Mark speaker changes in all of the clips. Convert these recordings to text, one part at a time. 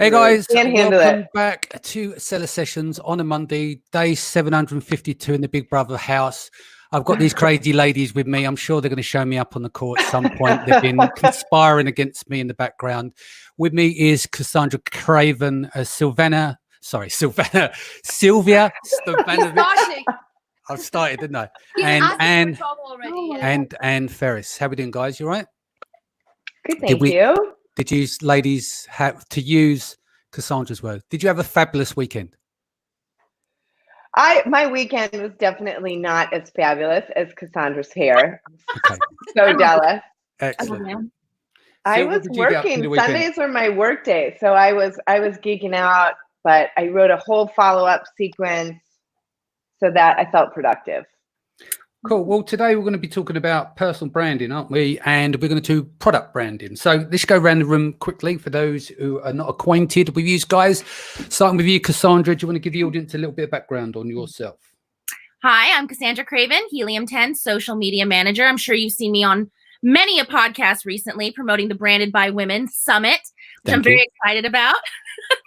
Speaker 1: Hey guys,
Speaker 2: Can't handle
Speaker 1: welcome
Speaker 2: it.
Speaker 1: back to Seller Sessions on a Monday, day 752 in the Big Brother house. I've got these crazy ladies with me. I'm sure they're going to show me up on the court at some point. They've been conspiring against me in the background. With me is Cassandra Craven, Sylvia Stefanovic. I've started, didn't I? And Ferris. How we doing, guys? You all right?
Speaker 2: Good, thank you.
Speaker 1: Did you ladies have, to use Cassandra's word, did you have a fabulous weekend?
Speaker 2: My weekend was definitely not as fabulous as Cassandra's hair.
Speaker 1: Okay.
Speaker 2: So jealous.
Speaker 1: Excellent.
Speaker 2: I was working. Sundays were my work day, so I was geeking out, but I wrote a whole follow-up sequence so that I felt productive.
Speaker 1: Cool. Well, today we're going to be talking about personal branding, aren't we? And we're going to do product branding. So let's go around the room quickly for those who are not acquainted with you guys. Starting with you, Cassandra, do you want to give the audience a little bit of background on yourself?
Speaker 3: Hi, I'm Cassandra Craven, Helium 10 social media manager. I'm sure you've seen me on many a podcast recently promoting the Branded by Women Summit, which I'm very excited about.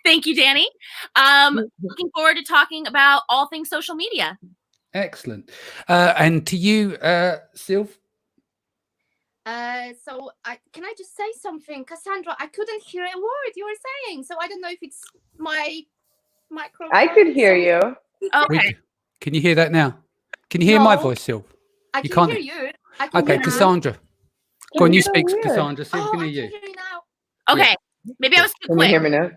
Speaker 3: Thank you, Danny. Looking forward to talking about all things social media.
Speaker 1: Excellent. And to you, Sylv?
Speaker 4: Can I just say something? Cassandra, I couldn't hear a word you were saying, so I don't know if it's my microphone.
Speaker 2: I could hear you.
Speaker 3: Okay.
Speaker 1: Can you hear that now? Can you hear my voice, Sylv?
Speaker 4: I can hear you.
Speaker 1: Okay, Cassandra. Go on, you speak, Cassandra. See if we can hear you.
Speaker 4: I can hear you now.
Speaker 3: Okay. Maybe I was too quick.
Speaker 2: Can you hear me now?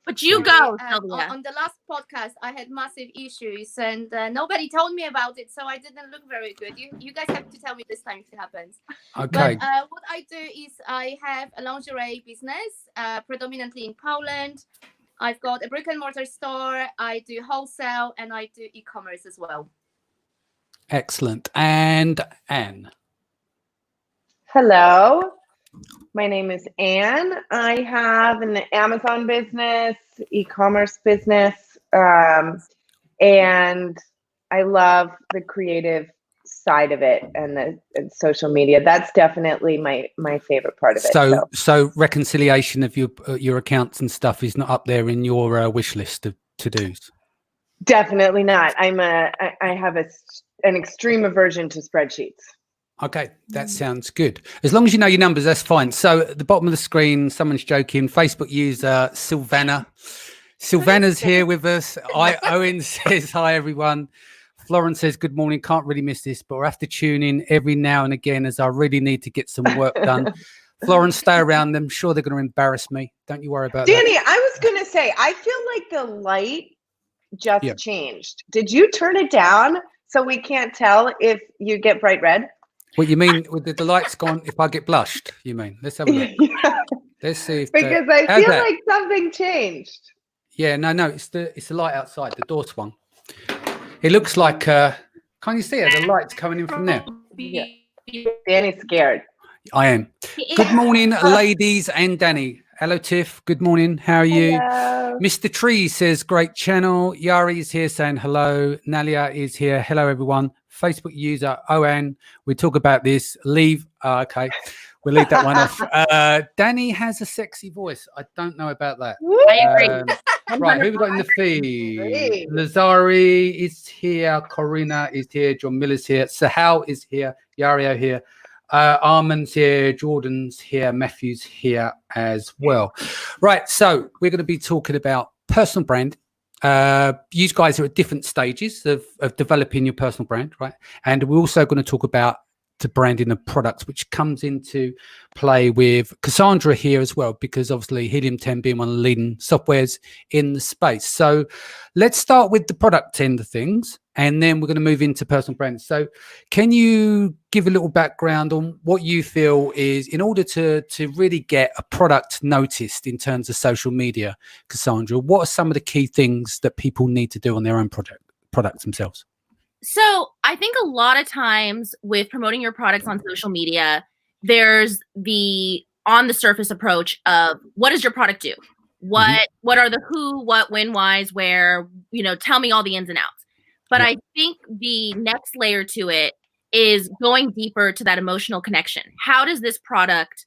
Speaker 3: But you go,
Speaker 4: Sylvia. On the last podcast, I had massive issues, and nobody told me about it, so I didn't look very good. You guys have to tell me this time if it happens.
Speaker 1: Okay.
Speaker 4: But what I do is I have a lingerie business, predominantly in Poland. I've got a brick and mortar store. I do wholesale, and I do e-commerce as well.
Speaker 1: Excellent. And Anne.
Speaker 2: Hello. My name is Anne. I have an Amazon business, e-commerce business, and I love the creative side of it and the social media. That's definitely my favorite part of it.
Speaker 1: So reconciliation of your accounts and stuff is not up there in your wish list of to-dos?
Speaker 2: Definitely not. I have an extreme aversion to spreadsheets. Okay,
Speaker 1: that sounds good. As long as you know your numbers, that's fine. So at the bottom of the screen, someone's joking. Facebook user Sylvana. Sylvana's here with us. Owen says hi, everyone. Florence says good morning. Can't really miss this, but we'll have to tune in every now and again as I really need to get some work done. Florence, stay around. I'm sure they're going to embarrass me. Don't you worry about
Speaker 2: Danny,
Speaker 1: that.
Speaker 2: I was going to say, I feel like the light just changed. Did you turn it down so we can't tell if you get bright red?
Speaker 1: What you mean with the lights gone? If I get blushed, you mean? Let's have a look.
Speaker 2: Yeah.
Speaker 1: Let's see if
Speaker 2: because I feel like something changed.
Speaker 1: Yeah, no, it's the light outside. The door swung. It looks like. Can't you see it? The light's coming in from there.
Speaker 2: Yeah. Danny's scared.
Speaker 1: I am. Good morning, ladies and Danny. Hello, Tiff. Good morning. How are you?
Speaker 2: Hello.
Speaker 1: Mr. Tree says great channel. Yari is here saying hello. Nalia is here. Hello, everyone. Facebook user Owen. We talk about this. Leave. Okay. We'll leave that one off. Danny has a sexy voice. I don't know about that.
Speaker 3: I agree.
Speaker 1: Right, who we got in the feed? Lazari is here. Corina is here. John Miller's here. Sahal is here. Yario here. Armand's here. Jordan's here. Matthew's here as well. Right, so we're going to be talking about personal brand. You guys are at different stages of developing your personal brand, right? And we're also going to talk about the branding of products, which comes into play with Cassandra here as well, because obviously Helium 10 being one of the leading softwares in the space. So let's start with the product end of things, and then we're going to move into personal brand. So can you give a little background on what you feel is in order to really get a product noticed in terms of social media, Cassandra, what are some of the key things that people need to do on their own products themselves?
Speaker 3: So I think a lot of times with promoting your products on social media, there's the on the surface approach of what does your product do? What are the who, what, when, whys, where, tell me all the ins and outs. But I think the next layer to it is going deeper to that emotional connection. How does this product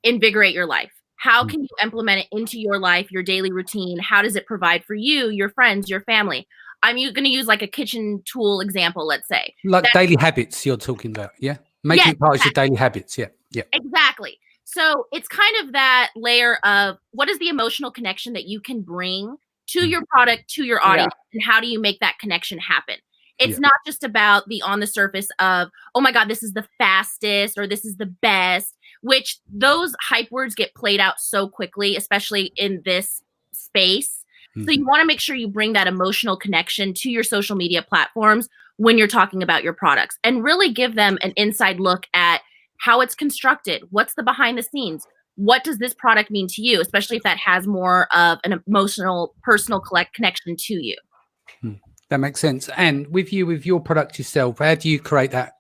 Speaker 3: invigorate your life? How can you implement it into your life, your daily routine? How does it provide for you, your friends, your family? I'm going to use like a kitchen tool example, let's say.
Speaker 1: Like daily habits you're talking about, yeah? Making it part of your daily habits, yeah.
Speaker 3: Exactly. So it's kind of that layer of what is the emotional connection that you can bring to your product, to your audience, and how do you make that connection happen? It's not just about the on the surface of, oh my God, this is the fastest or this is the best, which those hype words get played out so quickly, especially in this space. So you want to make sure you bring that emotional connection to your social media platforms when you're talking about your products and really give them an inside look at how it's constructed. What's the behind the scenes? What does this product mean to you, especially if that has more of an emotional, personal connection to you?
Speaker 1: That makes sense. And with your product yourself, how do you create that?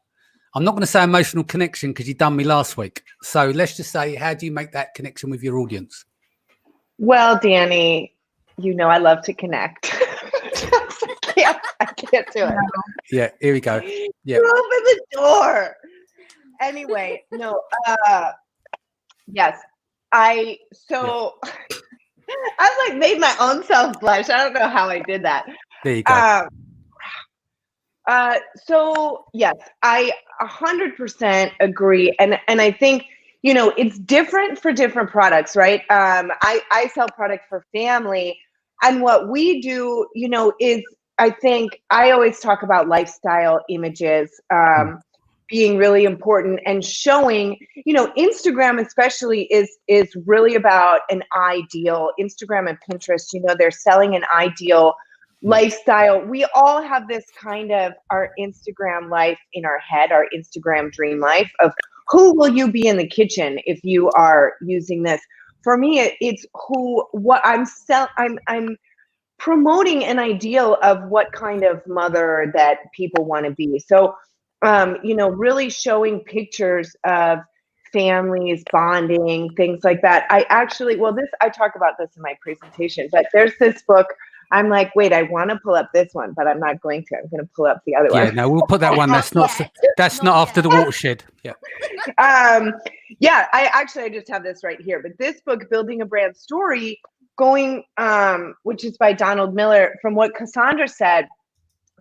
Speaker 1: I'm not going to say emotional connection because you done me last week. So let's just say, how do you make that connection with your audience?
Speaker 2: Well, Danny, I love to connect. I can't do it.
Speaker 1: Yeah, here we go. Yeah.
Speaker 2: Open the door. Anyway, no. Yes. I like made my own self blush. I don't know how I did that.
Speaker 1: There you go.
Speaker 2: So yes, I 100% agree. And I think, it's different for different products, right? I sell product for family, and what we do, is I think I always talk about lifestyle images, being really important and showing, Instagram especially is really about an ideal. Instagram and Pinterest, they're selling an ideal lifestyle. We all have this kind of our Instagram life in our head, our Instagram dream life of who will you be in the kitchen if you are using this. For me, it's what I'm promoting an ideal of what kind of mother that people want to be. So, really showing pictures of families bonding, things like that. I talk about this in my presentation, but there's this book. I'm like, wait, I want to pull up this one, but I'm not going to. I'm going to pull up the other one.
Speaker 1: Yeah, no, we'll put that one. That's not after the watershed. Yeah.
Speaker 2: I just have this right here. But this book, Building a Brand Story, which is by Donald Miller, from what Cassandra said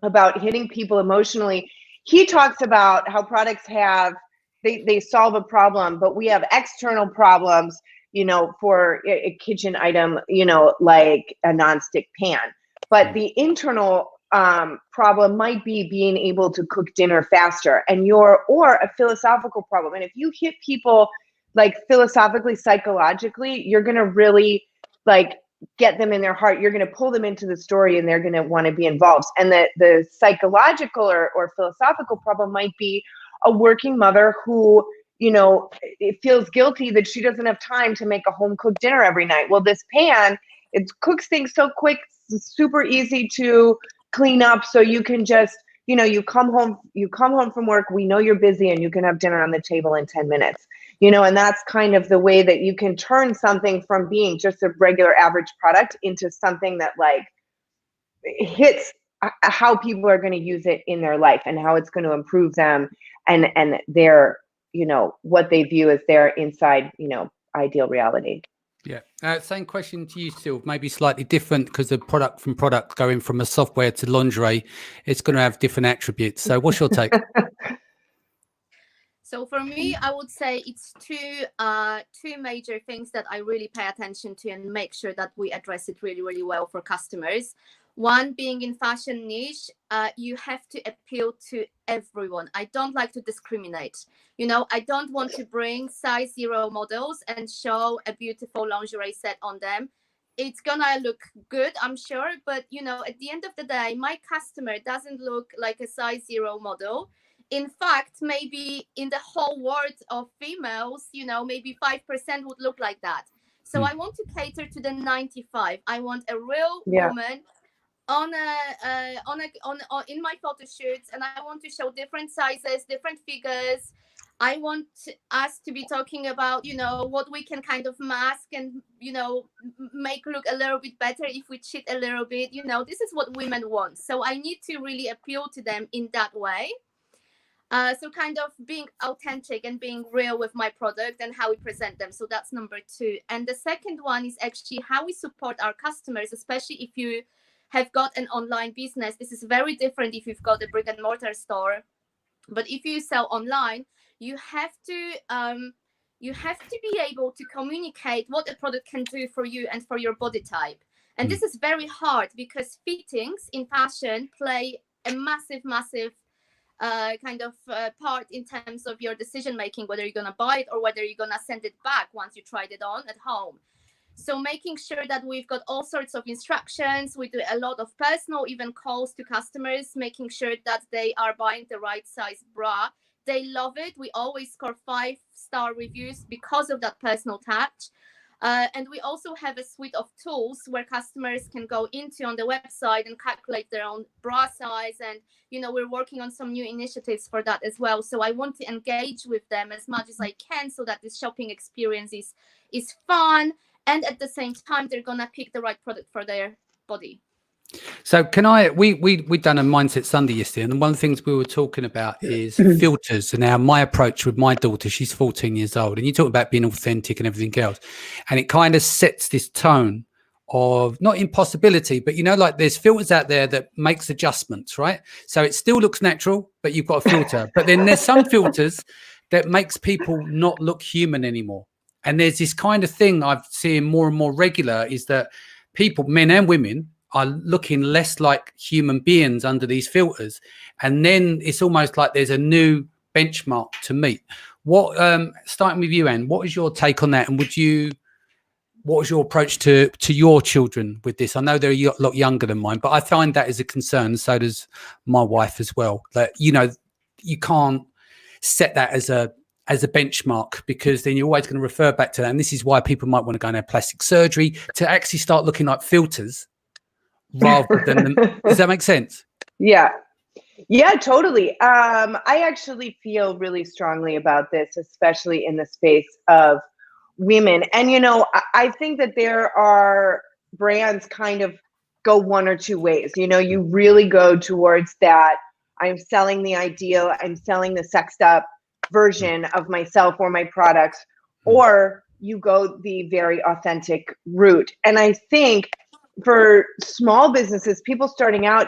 Speaker 2: about hitting people emotionally, he talks about how products they solve a problem, but we have external problems, for a kitchen item, like a nonstick pan. But the internal problem might be being able to cook dinner faster, or a philosophical problem. And if you hit people like philosophically, psychologically, you're going to really like get them in their heart. You're going to pull them into the story and they're going to want to be involved. And the psychological or philosophical problem might be a working mother who, it feels guilty that she doesn't have time to make a home cooked dinner every night. Well, this pan, it cooks things so quick, it's super easy to clean up. So you can just, you come home from work, we know you're busy, and you can have dinner on the table in 10 minutes. And that's kind of the way that you can turn something from being just a regular average product into something that like hits how people are going to use it in their life and how it's going to improve them and their, what they view as their inside, ideal reality.
Speaker 1: Yeah. Same question to you, Sylv, maybe slightly different because the product from product going from a software to lingerie, it's going to have different attributes. So what's your take?
Speaker 4: So for me, I would say it's two major things that I really pay attention to and make sure that we address it really, really well for customers. One, being in fashion niche, you have to appeal to everyone. I don't like to discriminate. I don't want to bring size 0 models and show a beautiful lingerie set on them. It's gonna look good, I'm sure, but at the end of the day, my customer doesn't look like a size 0 model. In fact, maybe in the whole world of females, maybe 5% would look like that. So I want to cater to the 95. I want a real woman in my photo shoots, and I want to show different sizes, different figures. I want us to be talking about, what we can kind of mask and, make look a little bit better if we cheat a little bit. This is what women want. So I need to really appeal to them in that way. So kind of being authentic and being real with my product and how we present them. So that's number 2. And the second one is actually how we support our customers, especially if you have got an online business. This is very different if you've got a brick and mortar store. But if you sell online, you have to be able to communicate what a product can do for you and for your body type. And this is very hard because fittings in fashion play a massive part in terms of your decision making, whether you're going to buy it or whether you're going to send it back once you tried it on at home. So making sure that we've got all sorts of instructions, we do a lot of personal even calls to customers, making sure that they are buying the right size bra. They love it. We always score 5-star reviews because of that personal touch. And we also have a suite of tools where customers can go into on the website and calculate their own bra size. And, we're working on some new initiatives for that as well. So I want to engage with them as much as I can so that this shopping experience is fun. And at the same time, they're going to pick the right product for their body.
Speaker 1: So we done a Mindset Sunday yesterday, and one of the things we were talking about is filters. And now my approach with my daughter, she's 14 years old, and you talk about being authentic and everything else, and it kind of sets this tone of not impossibility, but like there's filters out there that makes adjustments, right? So it still looks natural, but you've got a filter. But then there's some filters that makes people not look human anymore. And there's this kind of thing I've seen more and more regular is that people, men and women, are looking less like human beings under these filters. And then it's almost like there's a new benchmark to meet. What, starting with you, Anne, what is your take on that? And what was your approach to your children with this? I know they're a lot younger than mine, but I find that is a concern. So does my wife as well. That, you can't set that as a benchmark, because then you're always going to refer back to that. And this is why people might want to go and have plastic surgery to actually start looking like filters rather than does that make sense? Yeah,
Speaker 2: totally. I actually feel really strongly about this, especially in the space of women. And I think that there are brands kind of go one or two ways. You really go towards that I'm selling the ideal, I'm selling the sexed up version of myself or my products, or you go the very authentic route. And I think for small businesses, people starting out,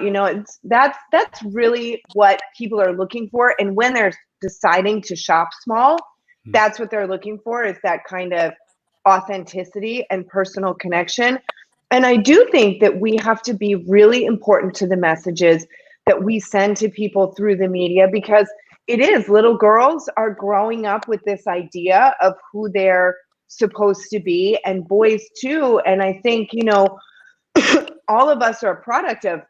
Speaker 2: that's really what people are looking for. And when they're deciding to shop small, that's what they're looking for, is that kind of authenticity and personal connection. And I do think that we have to be really important to the messages that we send to people through the media, because it is, little girls are growing up with this idea of who they're supposed to be, and boys too. And I think, all of us are a product of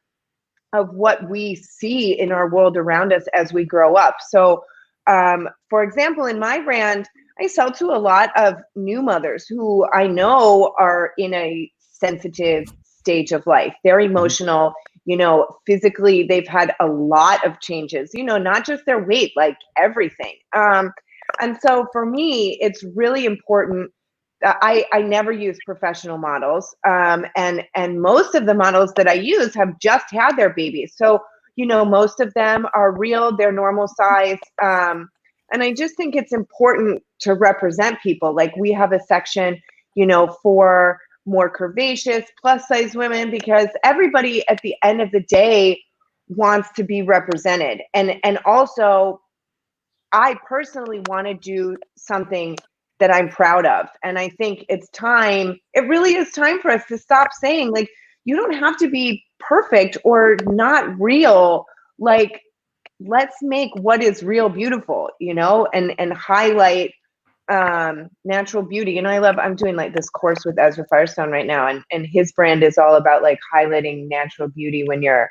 Speaker 2: what we see in our world around us as we grow up. So, for example, in my brand, I sell to a lot of new mothers who I know are in a sensitive stage of life. They're emotional, physically, they've had a lot of changes, not just their weight, like everything. And so for me, it's really important. I never use professional models. And most of the models that I use have just had their babies. So, most of them are real, they're normal size. And I just think it's important to represent people. Like, we have a section, for more curvaceous plus size women, because everybody at the end of the day wants to be represented. And also, I personally want to do something that I'm proud of. And I think it really is time for us to stop saying, like, you don't have to be perfect or not real. Like, let's make what is real beautiful, and highlight natural beauty. I'm doing like this course with Ezra Firestone right now, and his brand is all about like highlighting natural beauty when you're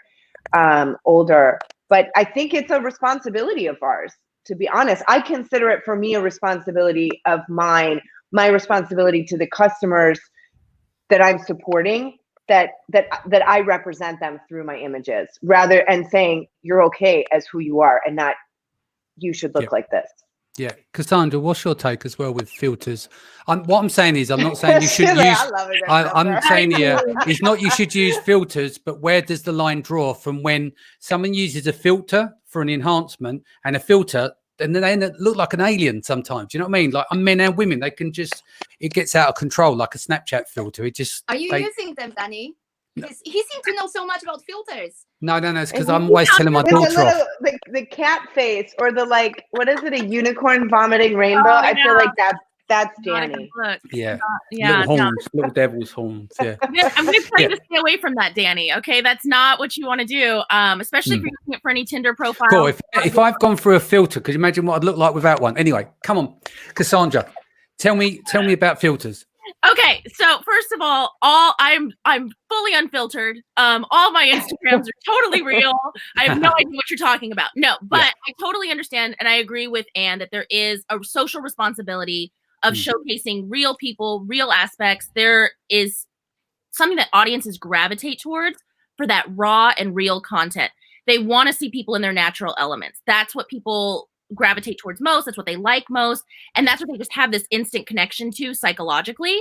Speaker 2: older. But I think it's a responsibility of ours. To be honest, I consider it, for me, a responsibility of my responsibility to the customers that I'm supporting, that I represent them through my images, and saying you're okay as who you are, and not you should look like this.
Speaker 1: Yeah, Cassandra, what's your take as well with filters? What I'm saying is, I'm not saying you should use. I'm saying here, it's not you should use filters, but where does the line draw from when someone uses a filter for an enhancement and a filter, and then they look like an alien sometimes. You know what I mean? Like men and women, they can just, it gets out of control like a Snapchat filter. It just.
Speaker 4: Are you using them, Danny? Because he seemed to know so much about filters.
Speaker 1: No, it's because I'm always telling my daughter off.
Speaker 2: The cat face, or the like, what is it? A unicorn vomiting rainbow? I feel like that's Danny.
Speaker 1: Yeah.
Speaker 3: Yeah.
Speaker 1: Little horns, little devil's horns. Yeah.
Speaker 3: I'm going to tell you to stay away from that, Danny. Okay, that's not what you want to do. Especially if you're using it for any Tinder profile.
Speaker 1: Cool. If I've gone through a filter, could you imagine what I'd look like without one? Anyway, come on, Cassandra, tell me about filters.
Speaker 3: Okay, so first of all I'm fully unfiltered. All my Instagrams are totally real. I have no idea what you're talking about. No, but I totally understand, and I agree with Anne that there is a social responsibility of showcasing real people, real aspects. There is something that audiences gravitate towards for that raw and real content. They want to see people in their natural elements. That's what people gravitate towards most. That's what they like most. And that's what they just have this instant connection to psychologically.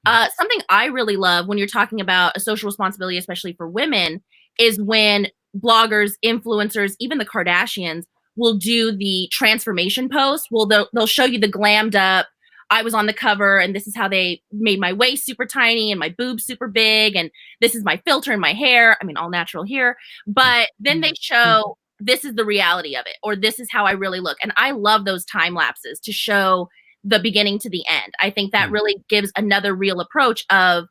Speaker 3: Something I really love when you're talking about a social responsibility, especially for women, is when bloggers, influencers, even the Kardashians will do the transformation post. Well, they'll show you the glammed up, I was on the cover and this is how they made my waist super tiny and my boobs super big. And this is my filter in my hair. I mean, all natural here. But then they show this is the reality of it, or this is how I really look. And I love those time lapses to show the beginning to the end. I think that really gives another real approach of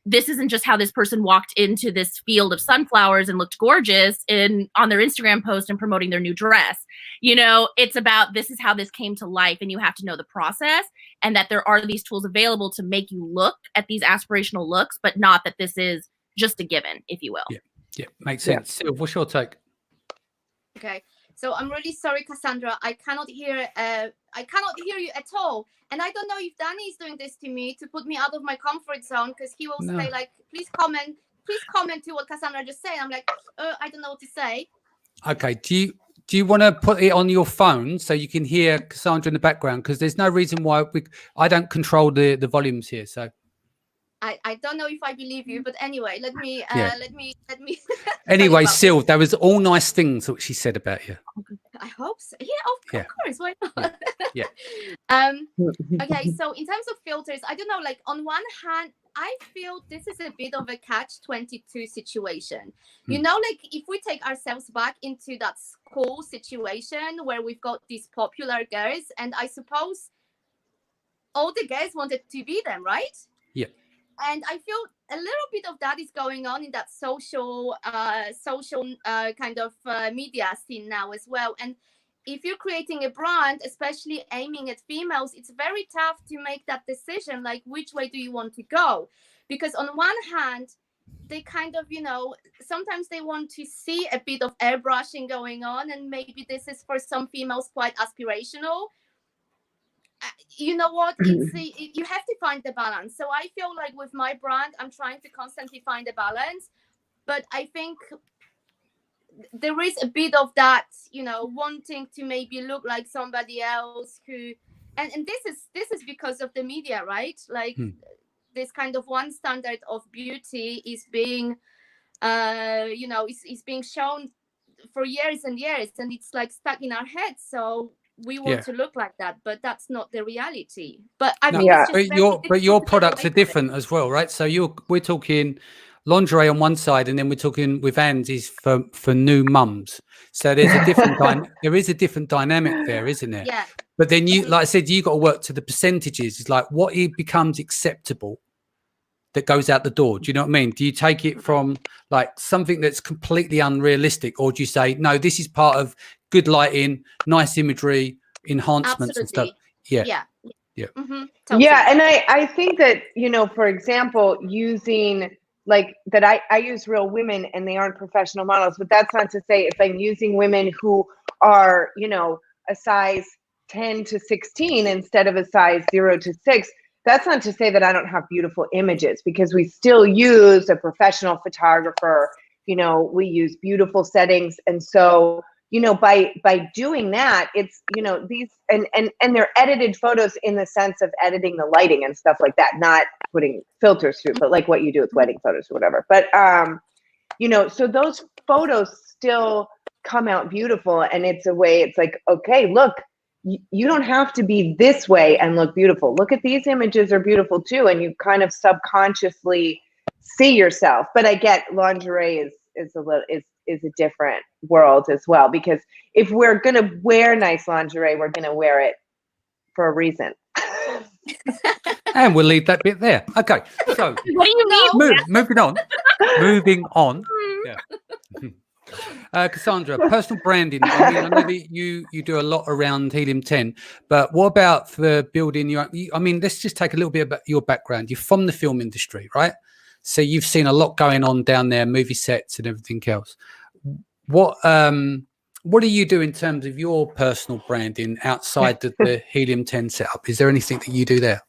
Speaker 3: this isn't just how this person walked into this field of sunflowers and looked gorgeous on their Instagram post and promoting their new dress. You know, it's about this is how this came to life, and you have to know the process, and that there are these tools available to make you look at these aspirational looks, but not that this is just a given, if you will.
Speaker 1: Yeah, makes sense. Sil, what's your take?
Speaker 4: Okay, so I'm really sorry, Cassandra. I cannot hear you at all. And I don't know if Danny is doing this to me to put me out of my comfort zone, because he will say like, please comment to what Cassandra just said. I'm like, I don't know what to say. Okay.
Speaker 1: Do you want to put it on your phone so you can hear Cassandra in the background? Because there's no reason why I don't control the volumes here. So
Speaker 4: I don't know if I believe you, but anyway, let me.
Speaker 1: Anyway, Sil, there was all nice things that she said about you.
Speaker 4: I hope so. Yeah, of course. Why not?
Speaker 1: Yeah.
Speaker 4: Okay, so in terms of filters, I don't know. Like on one hand, I feel this is a bit of a catch-22 situation. You know, like if we take ourselves back into that school situation where we've got these popular girls, and I suppose all the girls wanted to be them, right?
Speaker 1: Yeah.
Speaker 4: And I feel a little bit of that is going on in that social kind of media scene now as well. And if you're creating a brand, especially aiming at females, it's very tough to make that decision, like which way do you want to go? Because on one hand, they kind of, you know, sometimes they want to see a bit of airbrushing going on, and maybe this is for some females quite aspirational. You know what, you have to find the balance. So I feel like with my brand, I'm trying to constantly find a balance, but I think there is a bit of that, you know, wanting to maybe look like somebody else who, and this is because of the media, right? Like this kind of one standard of beauty is being you know, is being shown for years and years, and it's like stuck in our heads. So we want to look like that, but that's not the reality. But I think
Speaker 1: but your products are different as well, right? So we're talking lingerie on one side, and then we're talking with Anne's is for new mums. So there's a different there is a different dynamic there, isn't there?
Speaker 4: Yeah.
Speaker 1: But then you, like I said, you got to work to the percentages. It's like what it becomes acceptable that goes out the door. Do you know what I mean? Do you take it from like something that's completely unrealistic, or do you say, no, this is part of good lighting, nice imagery, enhancements and stuff?
Speaker 2: Yeah. Totally. Yeah. And I think that, you know, for example, using like that, I use real women and they aren't professional models, but that's not to say if I'm using women who are, you know, a size 10 to 16 instead of a size 0 to 6, that's not to say that I don't have beautiful images, because we still use a professional photographer, you know, we use beautiful settings. And so, you know, by doing that, it's, you know, these and they're edited photos in the sense of editing the lighting and stuff like that, not putting filters through, but like what you do with wedding photos or whatever. But, you know, so those photos still come out beautiful. And it's a way, it's like, okay, look, you don't have to be this way and look beautiful. Look at these images are beautiful too. And you kind of subconsciously see yourself. But I get lingerie is a different world as well, because if we're going to wear nice lingerie, we're going to wear it for a reason.
Speaker 1: And we'll leave that bit there. Okay. So
Speaker 3: What do you mean?
Speaker 1: moving on. Moving on. Yeah. Cassandra, personal branding. I mean, I know that you do a lot around Helium 10, but what about for building your? I mean, let's just take a little bit about your background. You're from the film industry, right? So you've seen a lot going on down there, movie sets and everything else. What do you do in terms of your personal branding outside of the Helium 10 setup? Is there anything that you do there?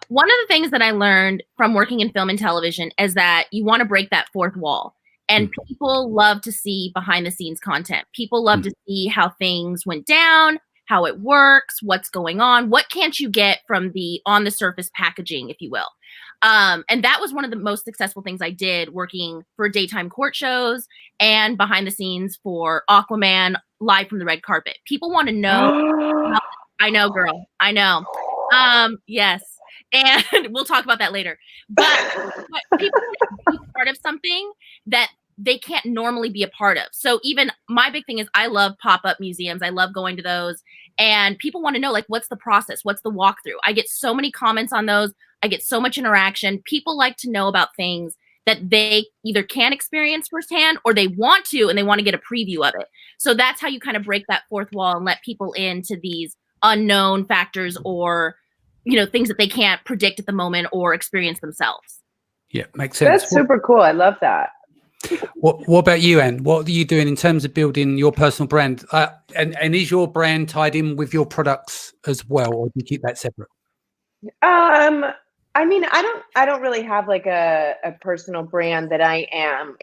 Speaker 3: One of the things that I learned from working in film and television is that you want to break that fourth wall. And people love to see behind the scenes content. People love to see how things went down, how it works, what's going on. What can't you get from the on the surface packaging, if you will? And that was one of the most successful things I did working for daytime court shows and behind the scenes for Aquaman live from the red carpet. People want to know. I know, girl. I know. Yes. And we'll talk about that later. But people want to be part of something that they can't normally be a part of. So even my big thing is I love pop-up museums. I love going to those. And people want to know, like, what's the process? What's the walkthrough? I get so many comments on those. I get so much interaction. People like to know about things that they either can experience firsthand or they want to, and they want to get a preview of it. So that's how you kind of break that fourth wall and let people into these unknown factors or things that they can't predict at the moment or experience themselves.
Speaker 1: Yeah, makes sense.
Speaker 2: That's super cool. I love that.
Speaker 1: What about you, Anne? What are you doing in terms of building your personal brand? And is your brand tied in with your products as well, or do you keep that separate?
Speaker 2: I mean, I don't really have like a personal brand that I am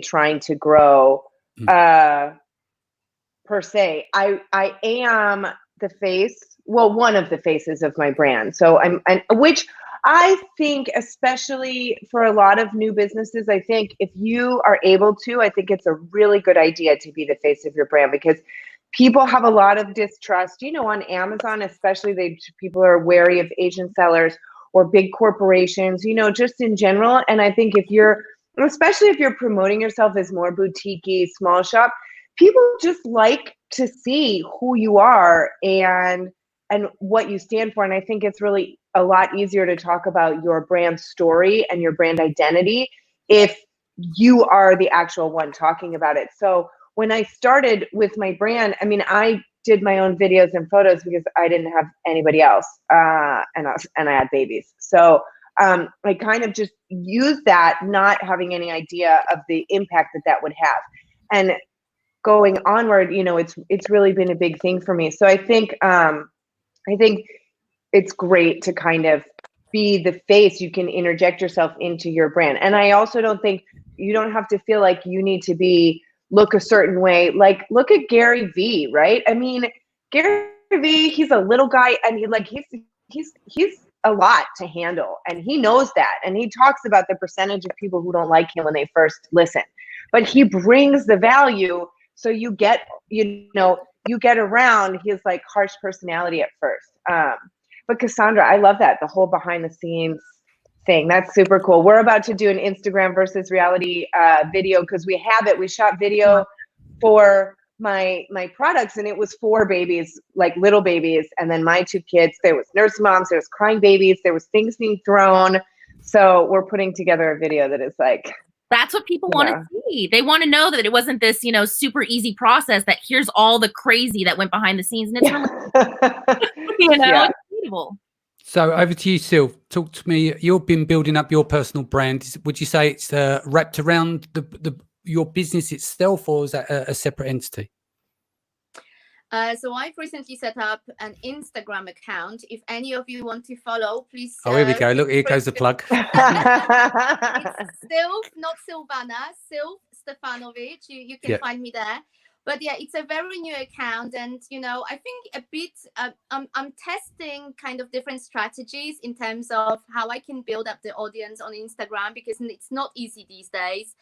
Speaker 2: trying to grow per se. I am the face. Well, one of the faces of my brand. So which I think, especially for a lot of new businesses, I think if you are able to, I think it's a really good idea to be the face of your brand, because people have a lot of distrust, on Amazon, especially people are wary of Asian sellers or big corporations, just in general. And I think especially if you're promoting yourself as more boutique-y, small shop, people just like to see who you are and what you stand for. And I think it's really a lot easier to talk about your brand story and your brand identity if you are the actual one talking about it. So when I started with my brand, I mean, I did my own videos and photos because I didn't have anybody else, and I had babies. So I kind of just used that, not having any idea of the impact that would have. And going onward, it's really been a big thing for me. So I think it's great to kind of be the face. You can interject yourself into your brand. And I also don't think you don't have to feel like you need to look a certain way. Like, look at Gary Vee, right? I mean, Gary Vee, he's a little guy, and he's a lot to handle, and he knows that. And he talks about the percentage of people who don't like him when they first listen, but he brings the value. So you get around his like harsh personality at first. But Cassandra, I love that, the whole behind the scenes thing. That's super cool. We're about to do an Instagram versus reality video, because we shot video for my products, and it was 4 babies, like little babies, and then my 2 kids. There was nurse moms, there was crying babies, there was things being thrown. So we're putting together a video that is like,
Speaker 3: that's what people want to see. They want to know that it wasn't this, super easy process, that here's all the crazy that went behind the scenes. And it's really,
Speaker 2: Yeah.
Speaker 3: it's beautiful.
Speaker 1: So over to you, Sylv. Talk to me. You've been building up your personal brand. Would you say it's wrapped around your business itself, or is that a separate entity?
Speaker 4: So I've recently set up an Instagram account. If any of you want to follow, please.
Speaker 1: Oh, here we go. Look, here goes the plug.
Speaker 4: It's Sylv, not Silvana, Sylv Stefanovic. You can find me there. But yeah, it's a very new account, and I think a bit. I'm testing kind of different strategies in terms of how I can build up the audience on Instagram, because it's not easy these days.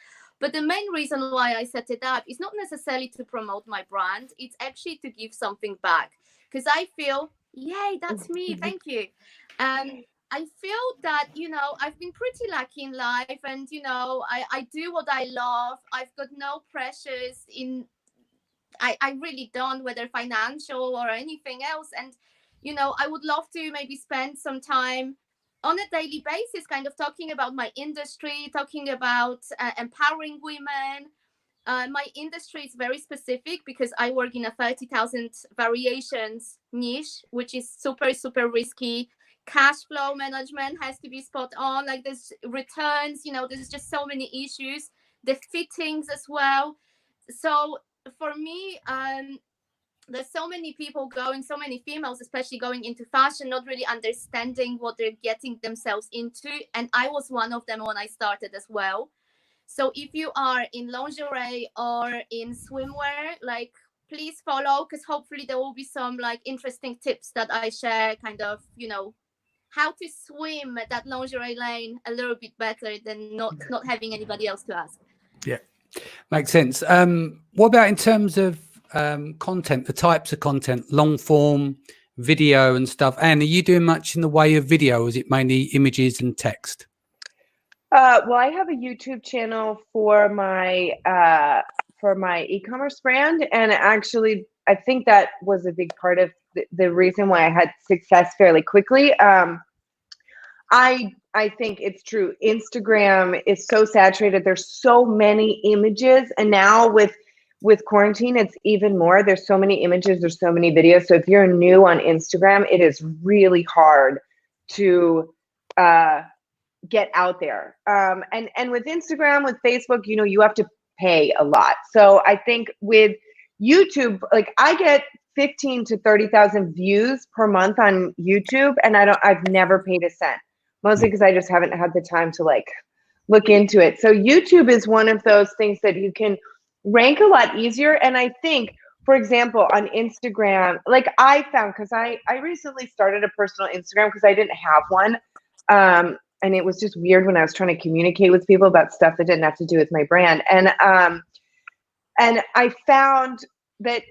Speaker 4: But the main reason why I set it up is not necessarily to promote my brand. It's actually to give something back, because I feel, yay, that's me. Thank you. I feel that, you know, I've been pretty lucky in life, and, you know, I do what I love. I've got no pressures in, I really don't, whether financial or anything else. And, you know, I would love to maybe spend some time on a daily basis kind of talking about my industry, talking about empowering women. My industry is very specific because I work in a 30,000 variations niche, which is super, super risky. Cash flow management has to be spot on. Like, there's returns, you know, there's just so many issues, the fittings as well. So for me, there's so many people going, so many females especially going into fashion, not really understanding what they're getting themselves into. And I was one of them when I started as well. So if you are in lingerie or in swimwear, like, please follow, because hopefully there will be some like interesting tips that I share, kind of, you know, how to swim that lingerie lane a little bit better than not having anybody else to ask.
Speaker 1: Yeah, makes sense. What about in terms of content, the types of content, long form, video and stuff? And are you doing much in the way of video, or is it mainly images and text?
Speaker 2: Well, I have a YouTube channel for my e-commerce brand, and actually, I think that was a big part of the reason why I had success fairly quickly. I think it's true. Instagram is so saturated. There's so many images, and now with quarantine, it's even more. There's so many images. There's so many videos. So if you're new on Instagram, it is really hard to get out there. And with Instagram, with Facebook, you know, you have to pay a lot. So I think with YouTube, like, I get 15 to 30,000 views per month on YouTube, and I've never paid a cent, mostly because I just haven't had the time to like look into it. So YouTube is one of those things that you can rank a lot easier. And I think, for example, on Instagram, like, I found, because I recently started a personal Instagram because I didn't have one. And it was just weird when I was trying to communicate with people about stuff that didn't have to do with my brand. And I found that,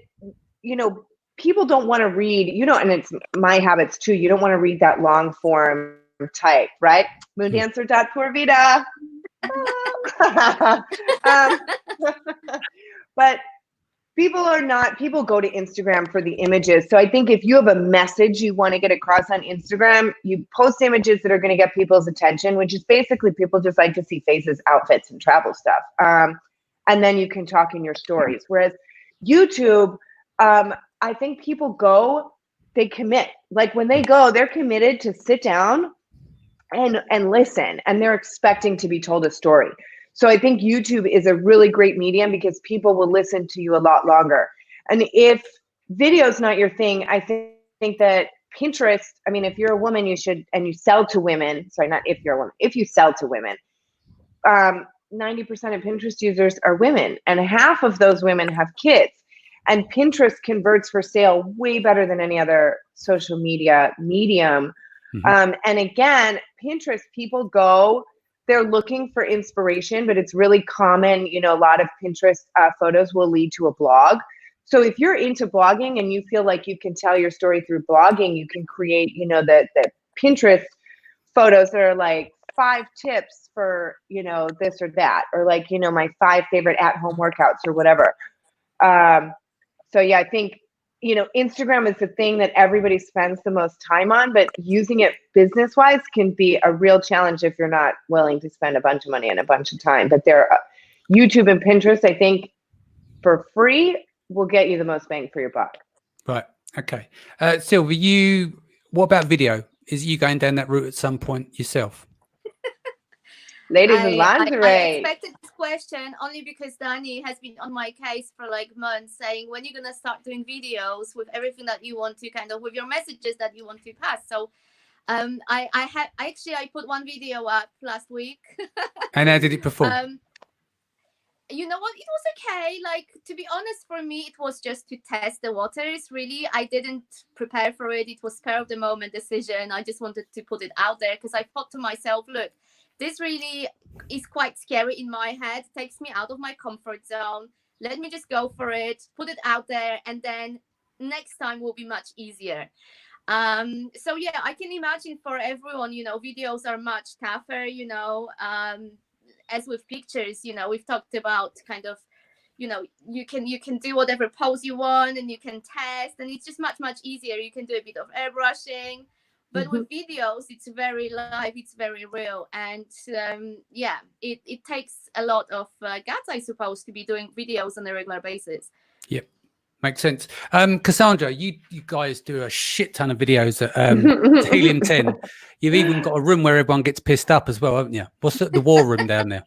Speaker 2: you know, people don't want to read, you know, and it's my habits too. You don't want to read that long form type, right? Moondancer.purvita. But people go to Instagram for the images. So I think if you have a message you want to get across on Instagram, you post images that are going to get people's attention, which is basically people just like to see faces, outfits, and travel stuff. And then you can talk in your stories. Whereas YouTube, I think people they commit. Like, when they go, they're committed to sit down and listen, and they're expecting to be told a story. So I think YouTube is a really great medium because people will listen to you a lot longer. And if video is not your thing, I think that Pinterest, I mean, if you're a woman, you should, and you sell to women, sorry, not if you're a woman, if you sell to women, 90% of Pinterest users are women, and half of those women have kids. And Pinterest converts for sale way better than any other social media medium. Mm-hmm. And again, Pinterest, people go, they're looking for inspiration, but it's really common, you know, a lot of Pinterest photos will lead to a blog. So if you're into blogging and you feel like you can tell your story through blogging, you can create, you know, the Pinterest photos that are like 5 tips for, you know, this or that, or like, you know, my 5 favorite at-home workouts or whatever. So yeah, I think, you know, Instagram is the thing that everybody spends the most time on, but using it business-wise can be a real challenge if you're not willing to spend a bunch of money and a bunch of time. But YouTube and Pinterest, I think, for free will get you the most bang for your buck.
Speaker 1: Right. Okay. Sylvia, what about video? Is you going down that route at some point yourself?
Speaker 2: Ladies in lingerie.
Speaker 4: I expected this question only because Danny has been on my case for like months, saying, when you're gonna start doing videos with everything that you want to kind of, with your messages that you want to pass. So I put one video up last week.
Speaker 1: And how did it perform?
Speaker 4: You know what, it was okay. Like, to be honest, for me, it was just to test the waters, really. I didn't prepare for it. It was spur of the moment decision. I just wanted to put it out there because I thought to myself, look, this really is quite scary in my head, takes me out of my comfort zone. Let me just go for it, put it out there, and then next time will be much easier. So yeah, I can imagine for everyone, videos are much tougher, as with pictures, we've talked about kind of, you can do whatever pose you want, and you can test, and it's just much easier. You can do a bit of airbrushing, but with videos, it's very live, it's very real, and yeah, it takes a lot of guts, I suppose, to be doing videos on a regular basis.
Speaker 1: Yep. Makes sense. Cassandra, you guys do a shit ton of videos at Helium 10. You've even got a room where everyone gets pissed up as well, haven't you? What's the war room down there?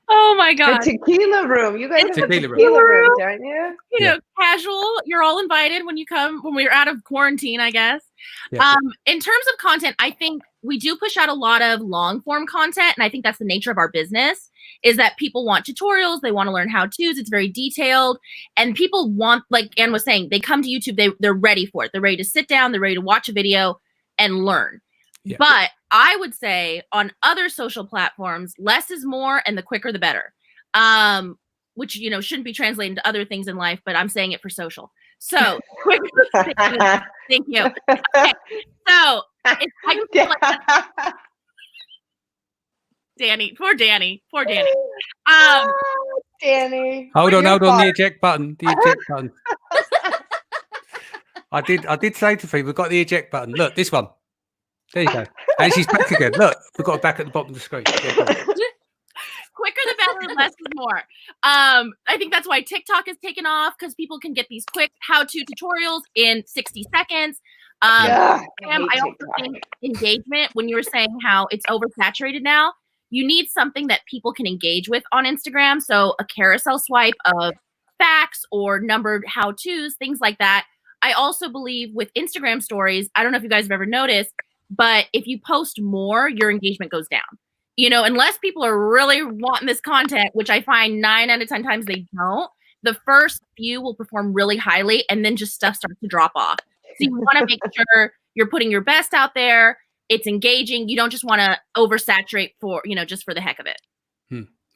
Speaker 3: Oh my God.
Speaker 2: The tequila room. You guys have a
Speaker 1: Tequila
Speaker 2: tequila
Speaker 1: room.
Speaker 2: room, don't you?
Speaker 3: You know, casual. You're all invited when you come, when we're out of quarantine, I guess.
Speaker 1: Yeah.
Speaker 3: In terms of content, I think we do push out a lot of long form content. And I think that's the nature of our business, is that people want tutorials. They want to learn how-tos. It's very detailed. And people want, like Anne was saying, they come to YouTube, they're ready for it. They're ready to sit down. They're ready to watch a video and learn.
Speaker 1: Yeah.
Speaker 3: But I would say on other social platforms, less is more and the quicker the better. Which, shouldn't be translated to other things in life, but I'm saying it for social. So, thank you. Okay. So, I just feel like Danny, poor Danny.
Speaker 2: Danny.
Speaker 1: Hold on,
Speaker 2: Your
Speaker 1: the
Speaker 2: fault.
Speaker 1: eject button. The eject button. I did say to Fee, we've got the eject button. Look, this one. There you go. And she's back again. Look, we've got her back at the bottom of the screen. Yeah, go on.
Speaker 3: Quicker the better, less is more. I think that's why TikTok has taken off, because people can get these quick how-to tutorials in 60 seconds.
Speaker 2: Yeah,
Speaker 3: Sam, I also think engagement, when you were saying how it's oversaturated now, you need something that people can engage with on Instagram. So a carousel swipe of facts or numbered how-tos, things like that. I also believe with Instagram stories, I don't know if you guys have ever noticed, but if you post more, your engagement goes down. Unless people are really wanting this content, which I find 9 out of 10 times they don't, the first few will perform really highly, and then just stuff starts to drop off. So you want to make sure you're putting your best out there. It's engaging. You don't just want to oversaturate for, just for the heck of it.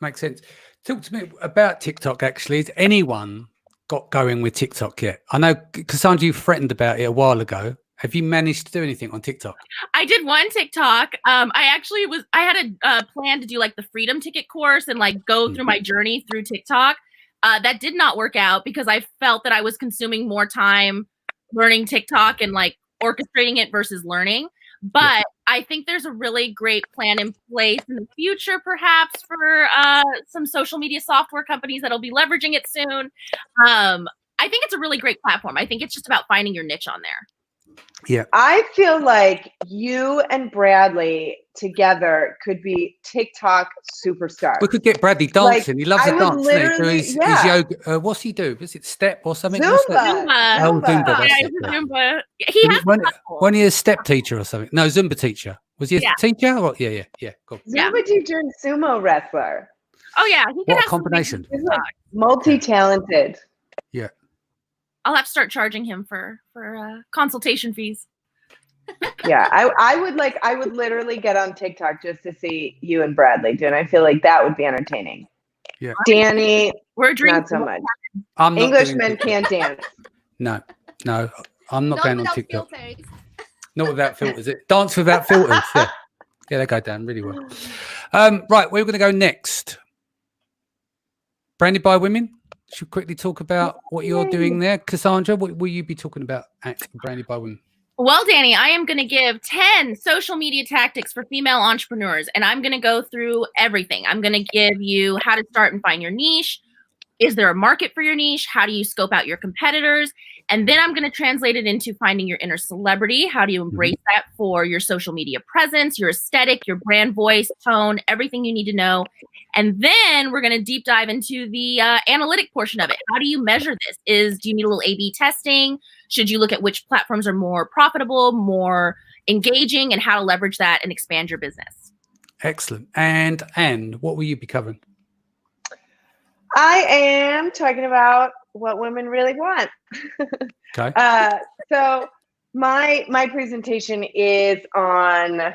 Speaker 1: Makes sense. Talk to me about TikTok, actually. Has anyone got going with TikTok yet? I know, Cassandra, you threatened about it a while ago. Have you managed to do anything on TikTok?
Speaker 3: I did one TikTok. I had a plan to do like the Freedom Ticket course and like go through my journey through TikTok. That did not work out because I felt that I was consuming more time learning TikTok and like orchestrating it versus learning. But I think there's a really great plan in place in the future, perhaps for some social media software companies that'll be leveraging it soon. I think it's a really great platform. I think it's just about finding your niche on there.
Speaker 1: Yeah.
Speaker 2: I feel like you and Bradley together could be TikTok superstars.
Speaker 1: We could get Bradley dancing. He loves
Speaker 2: I
Speaker 1: to
Speaker 2: would
Speaker 1: dance. Doesn't he? So
Speaker 2: literally-
Speaker 1: his
Speaker 2: yeah.
Speaker 1: yoga. What's he do? Is it step or something? What's that?
Speaker 2: Zumba.
Speaker 1: Oh, Zumba.
Speaker 3: Yeah,
Speaker 1: That's
Speaker 3: he's
Speaker 1: it.
Speaker 3: a Zumba. He has
Speaker 1: When he a step teacher or something? No, Zumba teacher. Was he a
Speaker 3: Yeah.
Speaker 1: teacher? Or, yeah. Cool.
Speaker 3: Yeah.
Speaker 2: Zumba teacher and sumo wrestler.
Speaker 3: Oh yeah, he could
Speaker 1: What a
Speaker 3: have some
Speaker 1: combination.
Speaker 3: big TikTok.
Speaker 2: Multi-talented.
Speaker 1: Yeah.
Speaker 3: I'll have to start charging him for consultation fees.
Speaker 2: Yeah, I would literally get on TikTok just to see you and Bradley do, and I feel like that would be entertaining.
Speaker 1: Yeah.
Speaker 2: Danny,
Speaker 3: We're drinking.
Speaker 2: not so much.
Speaker 1: I'm not doing
Speaker 2: Englishmen
Speaker 1: TikTok.
Speaker 2: can't dance.
Speaker 1: No, I'm not going on
Speaker 4: without
Speaker 1: TikTok.
Speaker 4: filters.
Speaker 1: Not without filters. Dance without filters. Yeah, they go down really well. Right, we're going to go next. Branded by Women. Should we quickly talk about what you're doing there? Cassandra, what will you be talking about at Branded by Women?
Speaker 3: Well, Danny, I am going to give 10 social media tactics for female entrepreneurs, and I'm going to go through everything. I'm going to give you how to start and find your niche. Is there a market for your niche? How do you scope out your competitors? And then I'm going to translate it into finding your inner celebrity. How do you embrace that for your social media presence, your aesthetic, your brand voice, tone, everything you need to know. And then we're going to deep dive into the analytic portion of it. How do you measure this? Do you need a little A/B testing? Should you look at which platforms are more profitable, more engaging, and how to leverage that and expand your business?
Speaker 1: Excellent. And what will you be covering?
Speaker 2: I am talking about what women really want.
Speaker 1: Okay.
Speaker 2: So my presentation is on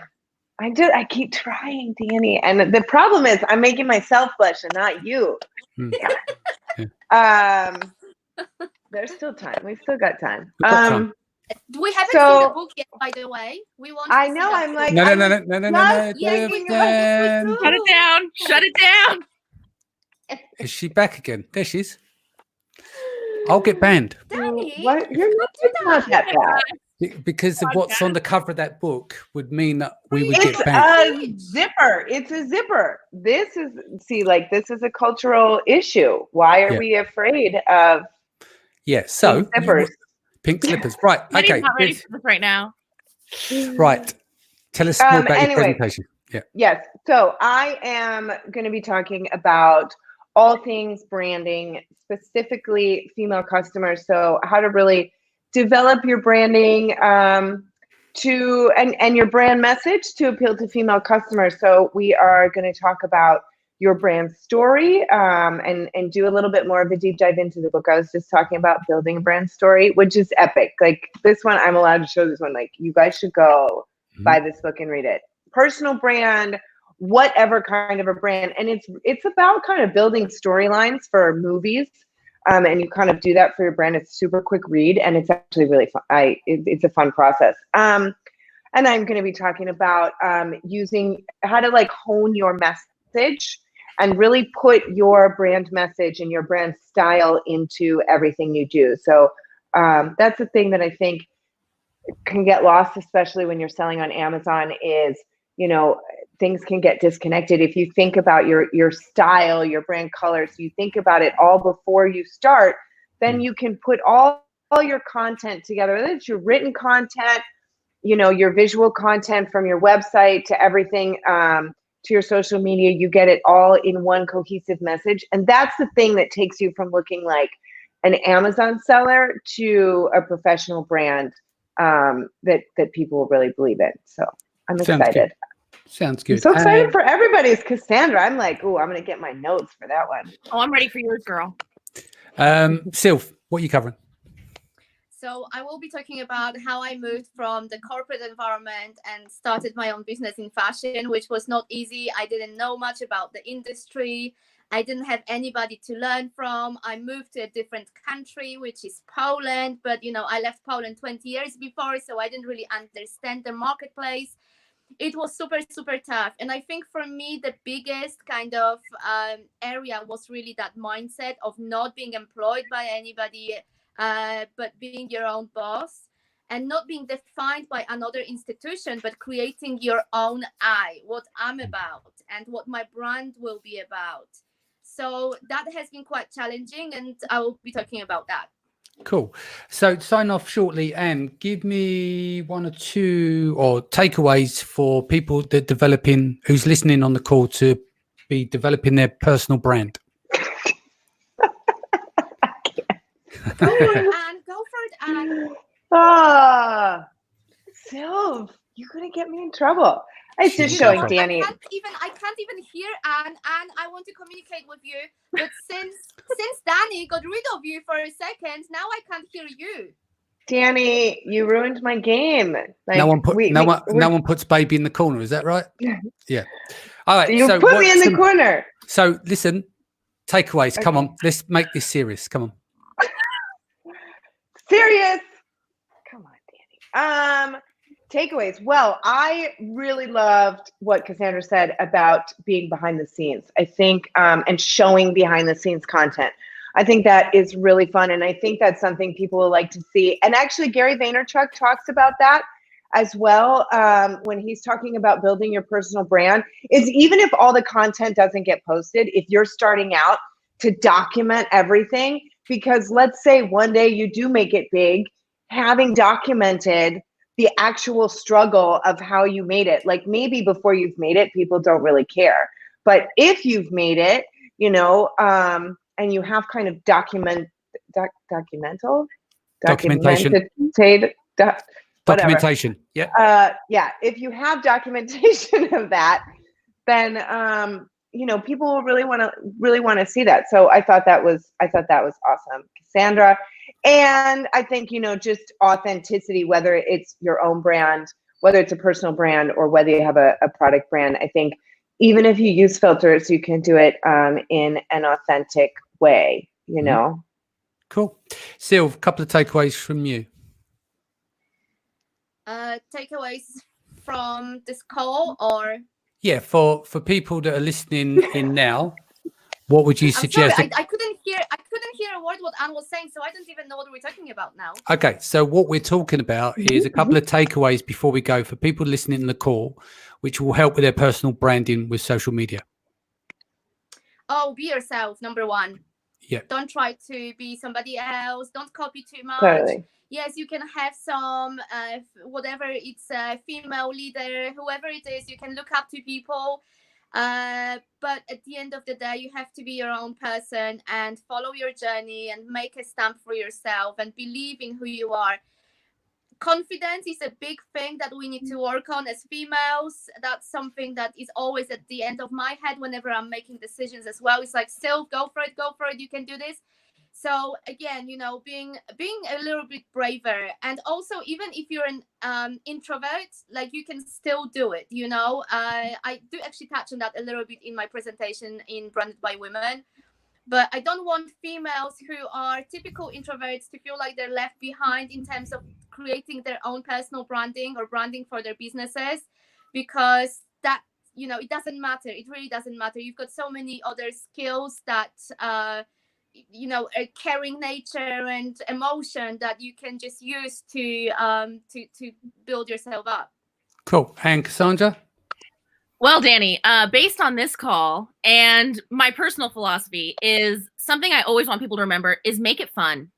Speaker 2: I keep trying, Danny. And the problem is I'm making myself blush and not you.
Speaker 1: Yeah.
Speaker 2: There's still time. We've still got time.
Speaker 1: We've got time.
Speaker 4: We haven't seen the book yet, by the way. We want.
Speaker 2: I
Speaker 4: to
Speaker 2: know.
Speaker 4: See
Speaker 2: I'm like,
Speaker 1: No.
Speaker 4: Yes, we do. Yes, we do.
Speaker 3: Shut it down. Shut it down.
Speaker 1: Is she back again? There she is. I'll get banned.
Speaker 4: Danny,
Speaker 2: what? You're not that bad.
Speaker 1: Because of what's on the cover of that book would mean that we would
Speaker 2: It's
Speaker 1: get banned.
Speaker 2: a zipper. It's a zipper. This is a cultural issue. Why are we afraid of
Speaker 1: Yeah, so
Speaker 2: zippers?
Speaker 1: pink slippers. Right.
Speaker 3: Lydia's
Speaker 1: Okay.
Speaker 3: not ready for this right now.
Speaker 1: Right. Tell us more about your presentation. Yeah.
Speaker 2: Yes. So I am going to be talking about all things branding, specifically female customers. So how to really develop your branding and your brand message to appeal to female customers. So we are going to talk about your brand story and do a little bit more of a deep dive into the book. I was just talking about building a brand story, which is epic. Like this one, I'm allowed to show this one. Like you guys should go buy this book and read it. Personal brand, whatever kind of a brand. And it's about kind of building storylines for movies. And you kind of do that for your brand. It's super quick read and it's actually really fun. It's a fun process. And I'm going to be talking about using how to like hone your message and really put your brand message and your brand style into everything you do. So that's the thing that I think can get lost, especially when you're selling on Amazon is, things can get disconnected. If you think about your style, your brand colors, you think about it all before you start, then you can put all your content together. Whether it's your written content, your visual content from your website to everything, to your social media, you get it all in one cohesive message. And that's the thing that takes you from looking like an Amazon seller to a professional brand that people will really believe in. So I'm excited.
Speaker 1: Sounds good.
Speaker 2: I'm so excited for everybody's Cassandra. I'm like, I'm going to get my notes for that one.
Speaker 3: Oh, I'm ready for yours, girl.
Speaker 1: Sylv, what are you covering?
Speaker 4: So I will be talking about how I moved from the corporate environment and started my own business in fashion, which was not easy. I didn't know much about the industry. I didn't have anybody to learn from. I moved to a different country, which is Poland. But, I left Poland 20 years before, so I didn't really understand the marketplace. It was super, super tough. And I think for me, the biggest kind of area was really that mindset of not being employed by anybody, but being your own boss and not being defined by another institution, but creating your own what I'm about and what my brand will be about. So that has been quite challenging, and I will be talking about that.
Speaker 1: Cool. So sign off shortly and give me one or two or takeaways for people that who's listening on the call to be developing their personal brand.
Speaker 4: Go for it, Anne.
Speaker 2: Sylv, you're going to get me in trouble. It's just showing Danny.
Speaker 4: I can't even hear Anne. Anne, I want to communicate with you, but since Danny got rid of you for a second, now I can't hear you.
Speaker 2: Danny, you ruined my game. Like,
Speaker 1: no one puts baby in the corner. Is that right? Yeah. All right.
Speaker 2: You put me in the corner.
Speaker 1: So listen, takeaways. Okay. Come on, let's make this serious. Come on.
Speaker 2: Serious. Come on, Danny. Takeaways. Well, I really loved what Cassandra said about being behind the scenes. I think, and showing behind the scenes content. I think that is really fun. And I think that's something people will like to see. And actually, Gary Vaynerchuk talks about that as well when he's talking about building your personal brand. Is even if all the content doesn't get posted, if you're starting out, to document everything. Because let's say one day you do make it big, having documented the actual struggle of how you made it. Like maybe before you've made it, people don't really care. But if you've made it, and you have kind of documentation. Yeah. If you have documentation of that, then people will really want to see that. So I thought that was awesome, Cassandra. And I think just authenticity, whether it's your own brand whether it's a personal brand or whether you have a product brand. I think even if you use filters, you can do it in an authentic way, you know?
Speaker 1: Cool. Sylv, a couple of takeaways from you.
Speaker 4: Takeaways from this call, or?
Speaker 1: Yeah, for people that are listening in now, what would you suggest?
Speaker 4: I'm sorry, I couldn't hear a word what Anne was saying, so I don't even know what we're talking about now.
Speaker 1: Okay, so what we're talking about is a couple of takeaways before we go for people listening in the call, which will help with their personal branding with social media.
Speaker 4: Oh, be yourself, number one.
Speaker 1: Yeah.
Speaker 4: Don't try to be somebody else. Don't copy too much.
Speaker 2: Totally.
Speaker 4: Yes, you can have some, whatever, it's a female leader, whoever it is, you can look up to people. But at the end of the day, you have to be your own person and follow your journey and make a stamp for yourself and believe in who you are. Confidence is a big thing that we need to work on as females. That's something that is always at the end of my head whenever I'm making decisions as well. It's like, still go for it, you can do this. So again, you know, being a little bit braver, and also even if you're an introvert, like, you can still do it. You know, I do actually touch on that a little bit in my presentation in Branded by Women. But I don't want females who are typical introverts to feel like they're left behind in terms of creating their own personal branding or branding for their businesses, because that, you know, it doesn't matter. It really doesn't matter. You've got so many other skills that, you know, a caring nature and emotion that you can just use to build yourself up.
Speaker 1: Cool. And Cassandra?
Speaker 3: Well, Danny, based on this call, and my personal philosophy is something I always want people to remember is make it fun.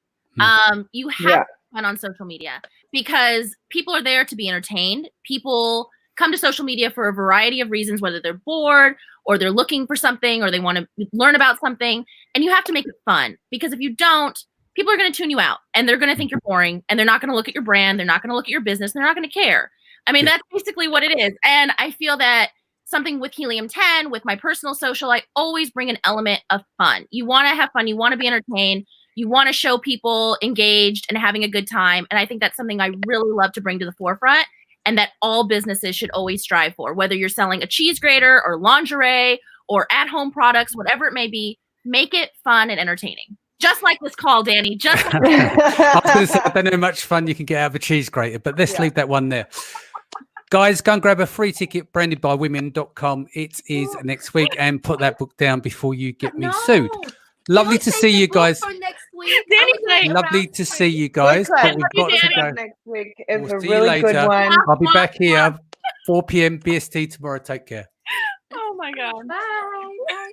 Speaker 3: You have to have fun on social media because people are there to be entertained. People come to social media for a variety of reasons, whether they're bored or they're looking for something or they want to learn about something. And you have to make it fun, because if you don't, people are going to tune you out and they're going to think you're boring and they're not going to look at your brand. They're not going to look at your business. And they're not going to care. I mean, that's basically what it is. And I feel that something with Helium 10, with my personal social, I always bring an element of fun. You want to have fun. You want to be entertained. You want to show people engaged and having a good time. And I think that's something I really love to bring to the forefront, and that all businesses should always strive for. Whether you're selling a cheese grater or lingerie or at-home products, whatever it may be, make it fun and entertaining. Just like this call, Danny. Just like
Speaker 1: I was going to say, I don't know how much fun you can get out of a cheese grater, but let's leave that one there. Guys, go and grab a free ticket, brandedbywomen.com. It is next week, and put that book down before you get me sued. Lovely to see you guys. Lovely to see you guys. But we've got to go.
Speaker 2: Next week is
Speaker 1: We'll
Speaker 2: a
Speaker 1: see you
Speaker 2: really
Speaker 1: later.
Speaker 2: good one.
Speaker 1: I'll be back here 4 p.m. BST tomorrow. Take care.
Speaker 3: Oh my God.
Speaker 4: Bye. Bye.